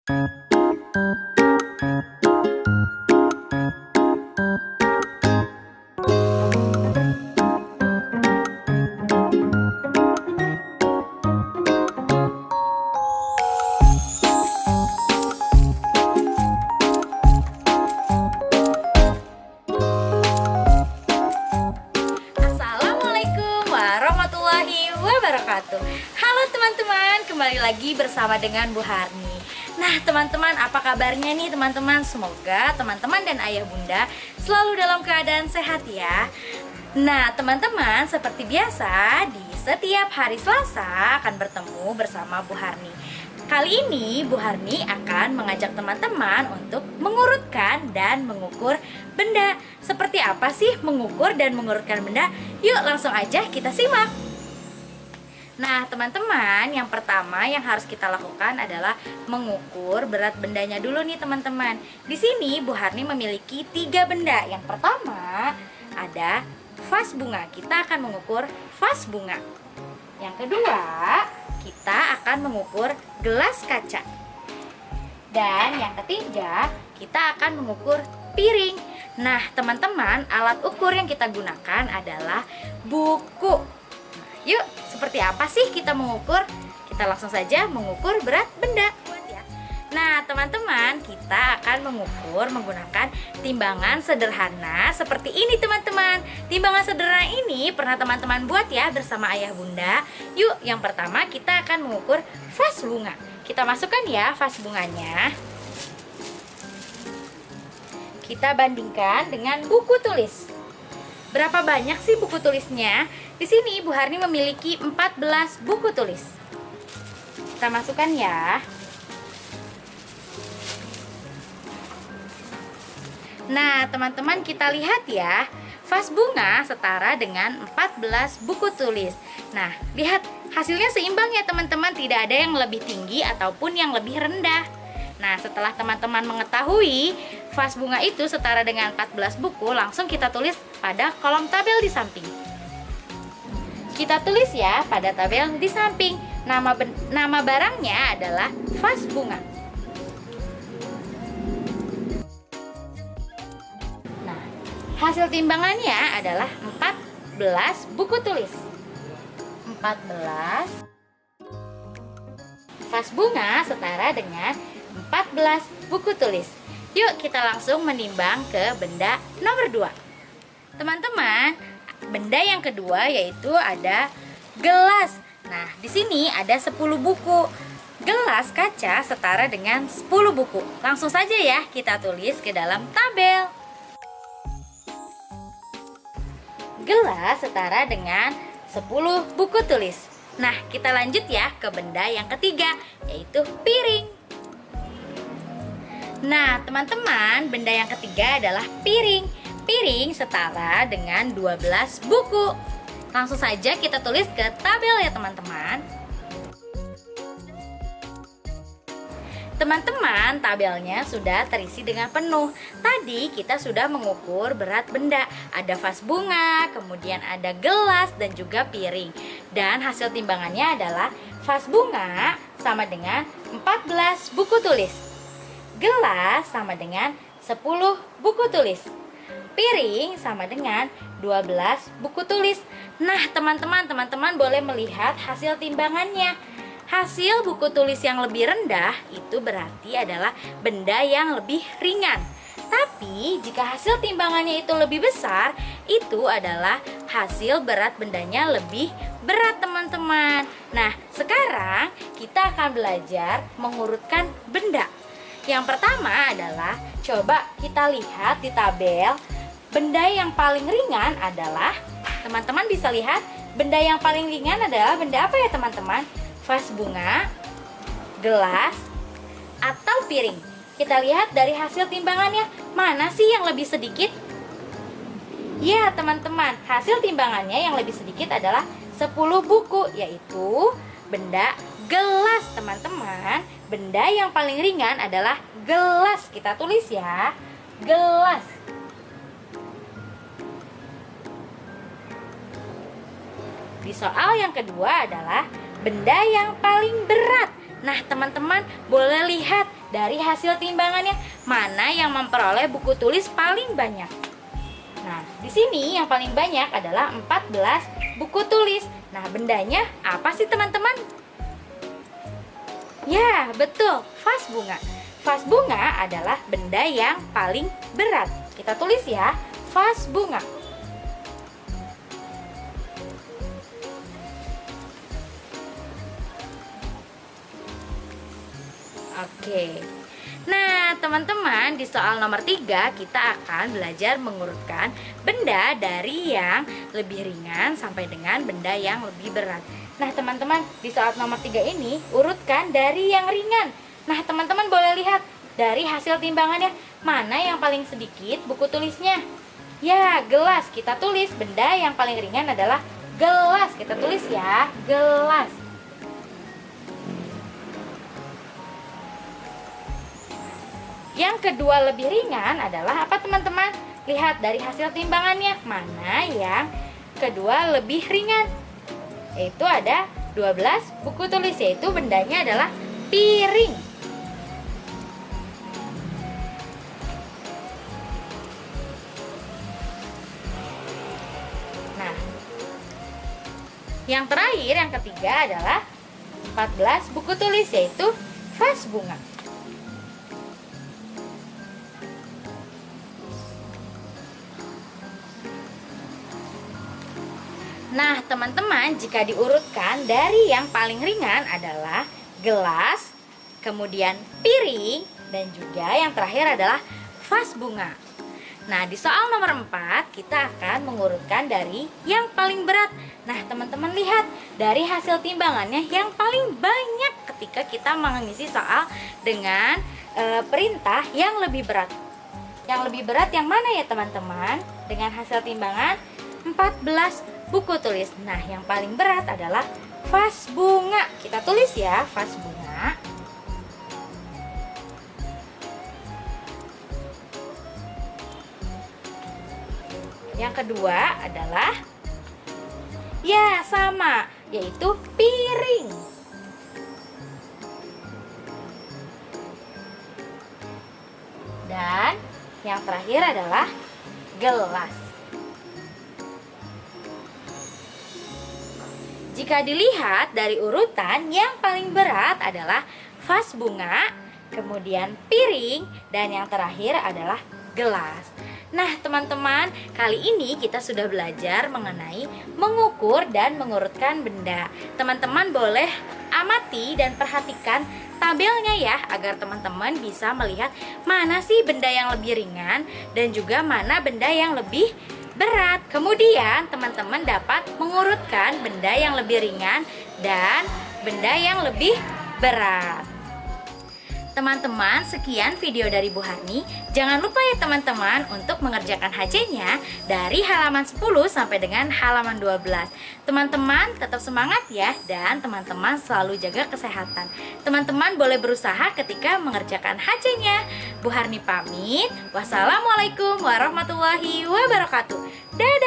Assalamualaikum warahmatullahi wabarakatuh. Halo teman-teman, kembali lagi bersama dengan Bu Harni. Nah teman-teman, apa kabarnya nih teman-teman? Semoga teman-teman dan ayah bunda selalu dalam keadaan sehat ya. Nah teman-teman, seperti biasa di setiap hari Selasa akan bertemu bersama Bu Harni. Kali ini Bu Harni akan mengajak teman-teman untuk mengurutkan dan mengukur benda. Seperti apa sih mengukur dan mengurutkan benda? Yuk langsung aja kita simak. Nah teman-teman, yang pertama yang harus kita lakukan adalah mengukur berat bendanya dulu nih teman-teman. Di sini Bu Harni memiliki 3 benda. Yang pertama ada vas bunga. Kita akan mengukur vas bunga. Yang kedua, kita akan mengukur gelas kaca. Dan yang ketiga, kita akan mengukur piring. Nah teman-teman, alat ukur yang kita gunakan adalah buku. Yuk, seperti apa sih kita mengukur? Kita langsung saja mengukur berat benda. Nah teman-teman, kita akan mengukur menggunakan timbangan sederhana seperti ini teman-teman. Timbangan sederhana ini pernah teman-teman buat ya bersama ayah bunda. Yuk, yang pertama kita akan mengukur vas bunga. Kita masukkan ya vas bunganya. Kita bandingkan dengan buku tulis. Berapa banyak sih buku tulisnya? Di sini Bu Harni memiliki 14 buku tulis. Kita masukkan ya. Nah, teman-teman kita lihat ya. Vas bunga setara dengan 14 buku tulis. Nah, lihat hasilnya seimbang ya teman-teman, tidak ada yang lebih tinggi ataupun yang lebih rendah. Nah, setelah teman-teman mengetahui vas bunga itu setara dengan 14 buku, langsung kita tulis pada kolom tabel di samping. Kita tulis ya pada tabel di samping. Nama barangnya adalah vas bunga. Nah, hasil timbangannya adalah 14 buku tulis. 14 vas bunga setara dengan 14 buku tulis. Yuk kita langsung menimbang ke benda nomor 2. Teman-teman, benda yang kedua yaitu ada gelas. Nah, di sini ada 10 buku. Gelas kaca setara dengan 10 buku. Langsung saja ya kita tulis ke dalam tabel. Gelas setara dengan 10 buku tulis. Nah, kita lanjut ya ke benda yang ketiga yaitu piring. Nah teman-teman, benda yang ketiga adalah piring. Piring setara dengan 12 buku. Langsung saja kita tulis ke tabel ya teman-teman. Teman-teman, tabelnya sudah terisi dengan penuh. Tadi kita sudah mengukur berat benda. Ada vas bunga, kemudian ada gelas dan juga piring. Dan hasil timbangannya adalah vas bunga sama dengan 14 buku tulis. Gelas sama dengan 10 buku tulis. Piring sama dengan 12 buku tulis. Nah teman-teman boleh melihat hasil timbangannya. Hasil buku tulis yang lebih rendah itu berarti adalah benda yang lebih ringan. Tapi jika hasil timbangannya itu lebih besar, itu adalah hasil berat bendanya lebih berat teman-teman. Nah sekarang kita akan belajar mengurutkan benda. Yang pertama adalah coba kita lihat di tabel. Benda yang paling ringan adalah, teman-teman bisa lihat, benda yang paling ringan adalah benda apa ya teman-teman? Vas bunga, gelas, atau piring. Kita lihat dari hasil timbangannya, mana sih yang lebih sedikit? Ya teman-teman, hasil timbangannya yang lebih sedikit adalah 10 buku, yaitu benda gelas teman-teman. Benda yang paling ringan adalah gelas. Kita tulis ya, gelas. Di soal yang kedua adalah benda yang paling berat. Nah teman-teman boleh lihat dari hasil timbangannya mana yang memperoleh buku tulis paling banyak. Nah, di sini yang paling banyak adalah 14 buku tulis. Nah, bendanya apa sih teman-teman? Ya, betul, vas bunga. Vas bunga adalah benda yang paling berat. Kita tulis ya, vas bunga. Oke. Nah, teman-teman, di soal nomor 3 kita akan belajar mengurutkan benda dari yang lebih ringan sampai dengan benda yang lebih berat. Nah, teman-teman, di soal nomor 3 ini urutkan dari yang ringan. Nah, teman-teman boleh lihat dari hasil timbangannya mana yang paling sedikit buku tulisnya. Ya, gelas. Kita tulis benda yang paling ringan adalah gelas. Kita tulis ya, gelas. Yang kedua lebih ringan adalah apa teman-teman? Lihat dari hasil timbangannya mana yang kedua lebih ringan. Yaitu ada 12 buku tulis, yaitu bendanya adalah piring. Nah, yang terakhir, yang ketiga adalah 14 buku tulis, yaitu vas bunga. Nah, teman-teman, jika diurutkan dari yang paling ringan adalah gelas, kemudian piring, dan juga yang terakhir adalah vas bunga. Nah, di soal nomor 4 kita akan mengurutkan dari yang paling berat. Nah, teman-teman lihat dari hasil timbangannya yang paling banyak ketika kita mengisi soal dengan perintah yang lebih berat. Yang lebih berat yang mana ya teman-teman? Dengan hasil timbangan 14 buku tulis. Nah, yang paling berat adalah vas bunga. Kita tulis ya, vas bunga. Yang kedua adalah ya sama, yaitu piring. Dan yang terakhir adalah gelas. Jika dilihat dari urutan, yang paling berat adalah vas bunga, kemudian piring, dan yang terakhir adalah gelas. Nah, teman-teman, kali ini kita sudah belajar mengenai mengukur dan mengurutkan benda. Teman-teman boleh amati dan perhatikan tabelnya ya, agar teman-teman bisa melihat mana sih benda yang lebih ringan dan juga mana benda yang lebih berat. Kemudian teman-teman dapat mengurutkan benda yang lebih ringan dan benda yang lebih berat. Teman-teman, sekian video dari Bu Harni. Jangan lupa ya teman-teman untuk mengerjakan HC-nya dari halaman 10 sampai dengan halaman 12. Teman-teman tetap semangat ya, dan teman-teman selalu jaga kesehatan. Teman-teman boleh berusaha ketika mengerjakan HC-nya. Bu Harni pamit. Wassalamualaikum warahmatullahi wabarakatuh. Dadah.